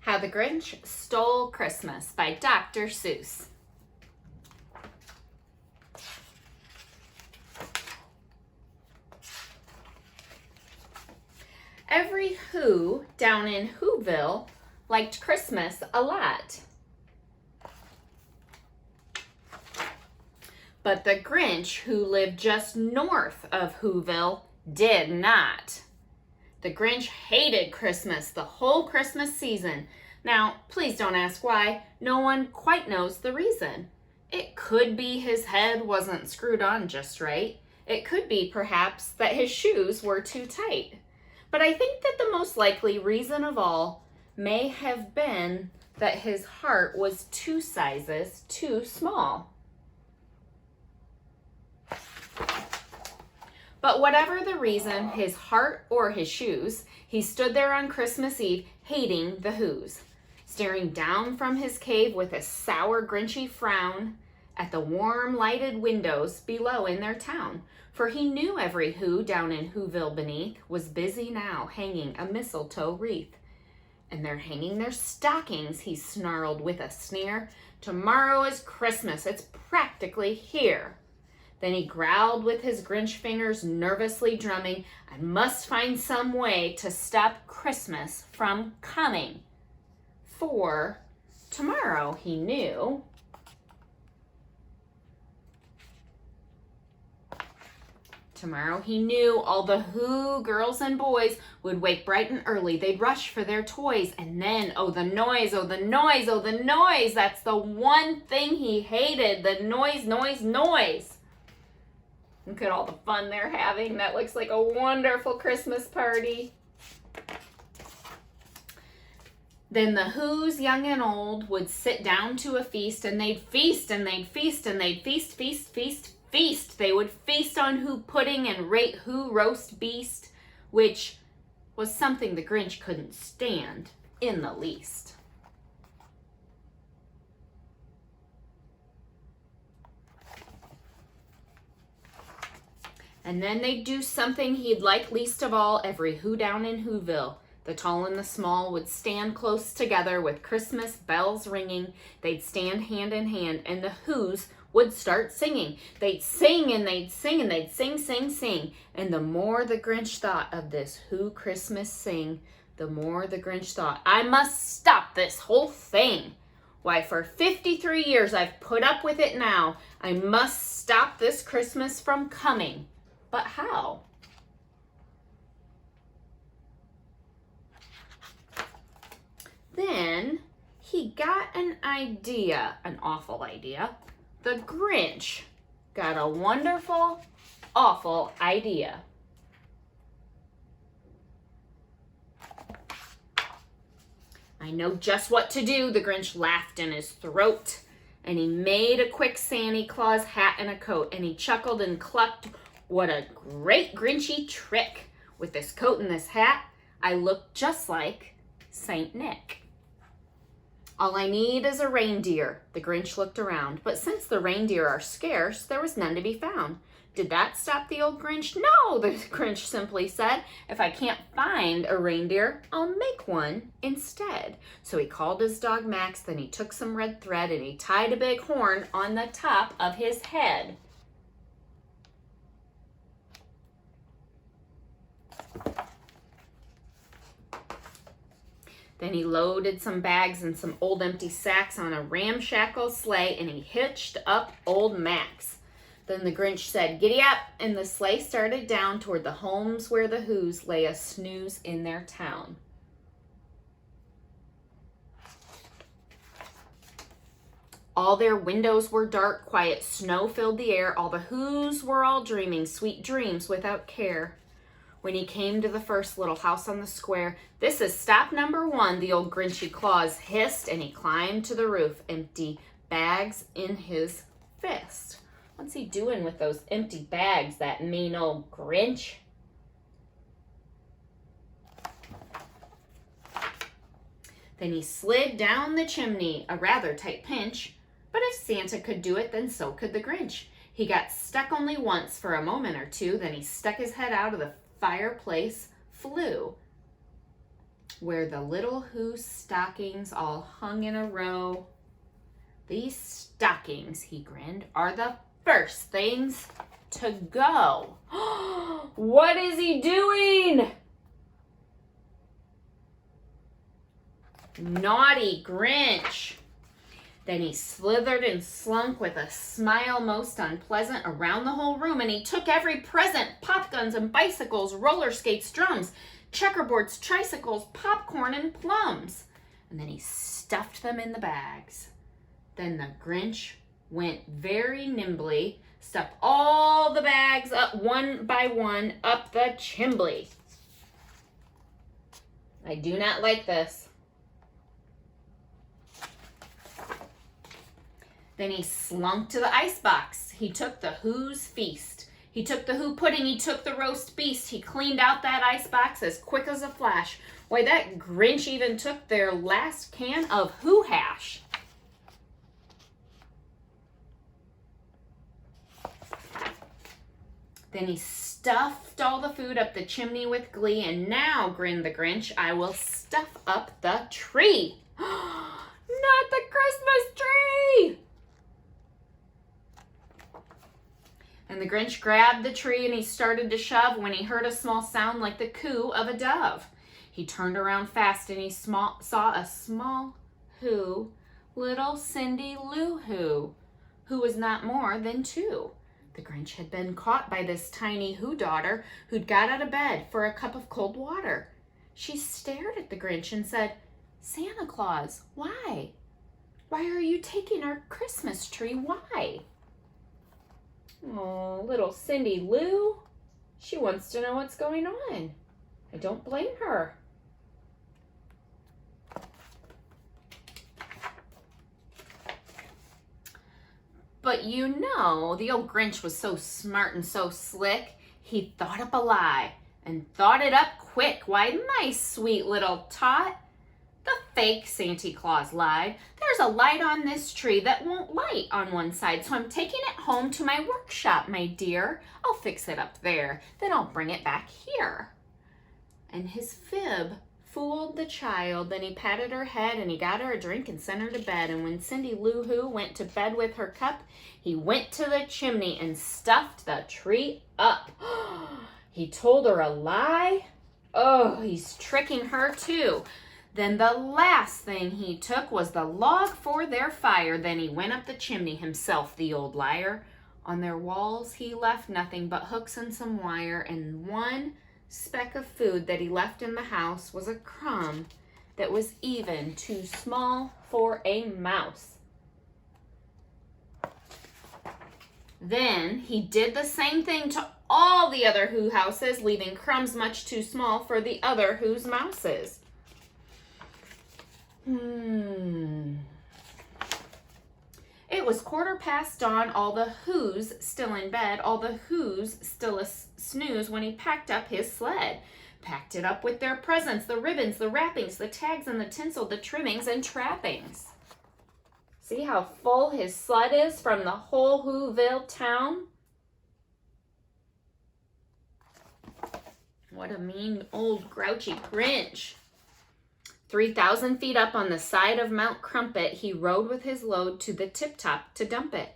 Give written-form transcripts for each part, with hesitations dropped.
How the Grinch Stole Christmas by Dr. Seuss. Every Who down in Whoville liked Christmas a lot. But the Grinch, who lived just north of Whoville, did not. The Grinch hated Christmas the whole Christmas season. Now, please don't ask why. No one quite knows the reason. It could be his head wasn't screwed on just right. It could be, perhaps, that his shoes were too tight. But I think that the most likely reason of all may have been that his heart was 2 sizes too small. But whatever the reason, his heart or his shoes, he stood there on Christmas Eve hating the Whos, staring down from his cave with a sour, grinchy frown at the warm, lighted windows below in their town. For he knew every Who down in Whoville beneath was busy now hanging a mistletoe wreath. And they're hanging their stockings, he snarled with a sneer. Tomorrow is Christmas, it's practically here. Then he growled with his Grinch fingers nervously drumming, I must find some way to stop Christmas from coming. For tomorrow, he knew, all the Who girls and boys would wake bright and early. They'd rush for their toys. And then, oh, the noise, oh, the noise, oh, the noise. That's the one thing he hated, the noise, noise, noise. Look at all the fun they're having. That looks like a wonderful Christmas party. Then the Whos, young and old, would sit down to a feast, and they'd feast, and they'd feast, and they'd feast, feast, feast, feast. They would feast on Who pudding and rate Who roast beast, which was something the Grinch couldn't stand in the least. And then they'd do something he'd like least of all. Every Who down in Whoville, the tall and the small, would stand close together with Christmas bells ringing. They'd stand hand in hand, and the Whos would start singing. They'd sing and they'd sing and they'd sing, sing, sing. And the more the Grinch thought of this Who Christmas sing, the more the Grinch thought, I must stop this whole thing. Why, for 53 years I've put up with it now. I must stop this Christmas from coming. But how? Then he got an idea, an awful idea. The Grinch got a wonderful, awful idea. I know just what to do, the Grinch laughed in his throat. And he made a quick Santa Claus hat and a coat, and he chuckled and clucked, what a great Grinchy trick. With this coat and this hat, I look just like Saint Nick. All I need is a reindeer. The Grinch looked around, but since the reindeer are scarce, there was none to be found. Did that stop the old Grinch? No, the Grinch simply said, if I can't find a reindeer, I'll make one instead. So he called his dog Max, then he took some red thread and he tied a big horn on the top of his head. Then he loaded some bags and some old empty sacks on a ramshackle sleigh, and he hitched up old Max. Then the Grinch said, giddy up, and the sleigh started down toward the homes where the Whos lay a snooze in their town. All their windows were dark, quiet snow filled the air. All the Whos were all dreaming sweet dreams without care. When he came to the first little house on the square, this is stop number 1, the old Grinchy Claus hissed, and he climbed to the roof, empty bags in his fist. What's he doing with those empty bags, that mean old Grinch? Then he slid down the chimney, a rather tight pinch, but if Santa could do it, then so could the Grinch. He got stuck only once for a moment or two, then he stuck his head out of the fireplace, flew. where the little Who's stockings all hung in a row. These stockings, he grinned, are the first things to go. What is he doing? Naughty Grinch. Then he slithered and slunk with a smile most unpleasant around the whole room, and he took every present, pop guns and bicycles, roller skates, drums, checkerboards, tricycles, popcorn, and plums. And then he stuffed them in the bags. Then the Grinch went very nimbly, stuffed all the bags up one by one up the chimbley. I do not like this. Then he slunk to the icebox. He took the Who's feast. He took the Who pudding. He took the roast beast. He cleaned out that icebox as quick as a flash. Why, that Grinch even took their last can of Who hash. Then he stuffed all the food up the chimney with glee, and now, grinned the Grinch, I will stuff up the tree. Not the Christmas tree! And the Grinch grabbed the tree and he started to shove when he heard a small sound like the coo of a dove. He turned around fast and he saw a small Who, little Cindy Lou who was not more than 2. The Grinch had been caught by this tiny Who daughter who'd got out of bed for a cup of cold water. She stared at the Grinch and said, "Santa Claus, why? Why are you taking our Christmas tree? Why?" Oh, little Cindy Lou. She wants to know what's going on. I don't blame her. But you know, the old Grinch was so smart and so slick, he thought up a lie and thought it up quick. Why, my sweet little tot, the fake Santa Claus lied. There's a light on this tree that won't light on one side, so I'm taking it home to my workshop, my dear. I'll fix it up there, then I'll bring it back here. And his fib fooled the child. Then he patted her head and he got her a drink and sent her to bed. And when Cindy Lou Who went to bed with her cup, he went to the chimney and stuffed the tree up. He told her a lie? Oh, he's tricking her too. Then the last thing he took was the log for their fire. Then he went up the chimney himself, the old liar. On their walls he left nothing but hooks and some wire, and one speck of food that he left in the house was a crumb that was even too small for a mouse. Then he did the same thing to all the other Who houses, leaving crumbs much too small for the other Who's mouses. It was 1/4 dawn, all the Who's still in bed, all the Who's still a snooze when he packed up his sled. Packed it up with their presents, the ribbons, the wrappings, the tags and the tinsel, the trimmings and trappings. See how full his sled is from the whole Whoville town? What a mean old grouchy Grinch. 3,000 feet up on the side of Mount Crumpet, he rode with his load to the tip-top to dump it.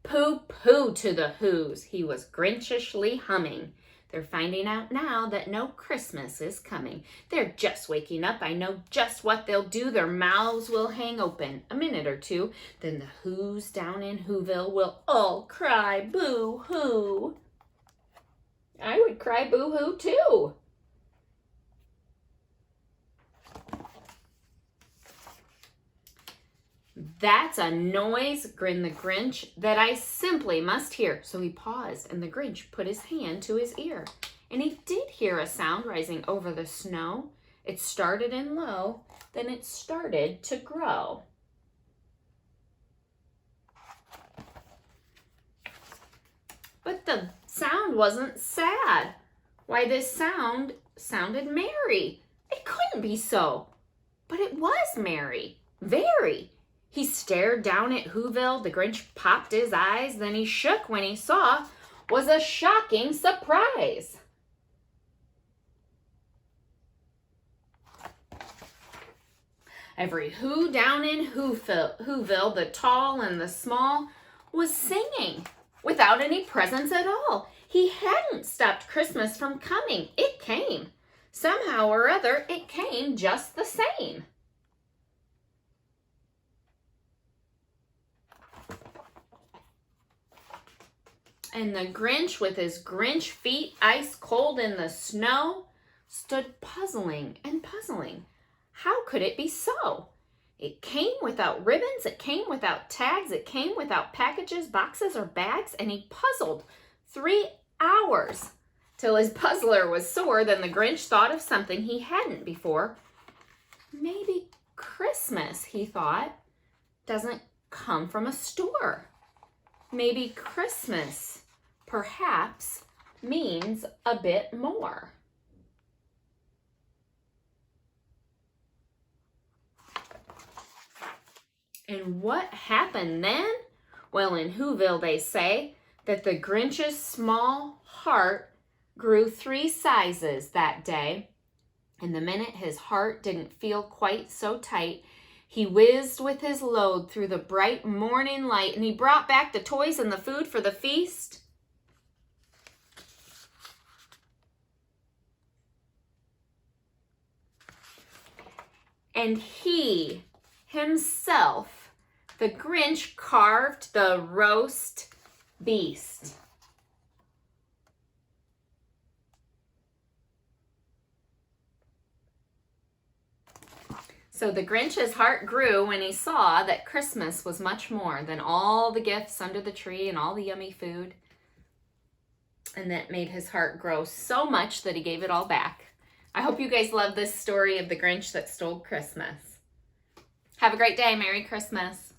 Pooh-pooh to the Who's, he was Grinchishly humming. They're finding out now that no Christmas is coming. They're just waking up. I know just what they'll do. Their mouths will hang open a minute or two. Then the Who's down in Whoville will all cry boo-hoo. I would cry boo-hoo too. That's a noise, grinned the Grinch, that I simply must hear. So he paused, and the Grinch put his hand to his ear. And he did hear a sound rising over the snow. It started in low, then it started to grow. But the sound wasn't sad. Why, this sound sounded merry. It couldn't be so. But it was merry, very. He stared down at Whoville. The Grinch popped his eyes. Then he shook when he saw was a shocking surprise. Every who down in Whoville, the tall and the small, was singing without any presents at all. He hadn't stopped Christmas from coming. It came. Somehow or other, it came just the same. And the Grinch, with his Grinch feet ice cold in the snow, stood puzzling and puzzling. How could it be so? It came without ribbons, it came without tags, it came without packages, boxes, or bags, and he puzzled 3 hours till his puzzler was sore. Then the Grinch thought of something he hadn't before. Maybe Christmas, he thought, doesn't come from a store. Maybe Christmas, perhaps, means a bit more. And what happened then? Well, in Whoville they say that the Grinch's small heart grew 3 sizes that day. And the minute his heart didn't feel quite so tight, he whizzed with his load through the bright morning light, and he brought back the toys and the food for the feast. And he himself, the Grinch, carved the roast beast. So the Grinch's heart grew when he saw that Christmas was much more than all the gifts under the tree and all the yummy food. And that made his heart grow so much that he gave it all back. I hope you guys love this story of the Grinch that stole Christmas. Have a great day. Merry Christmas.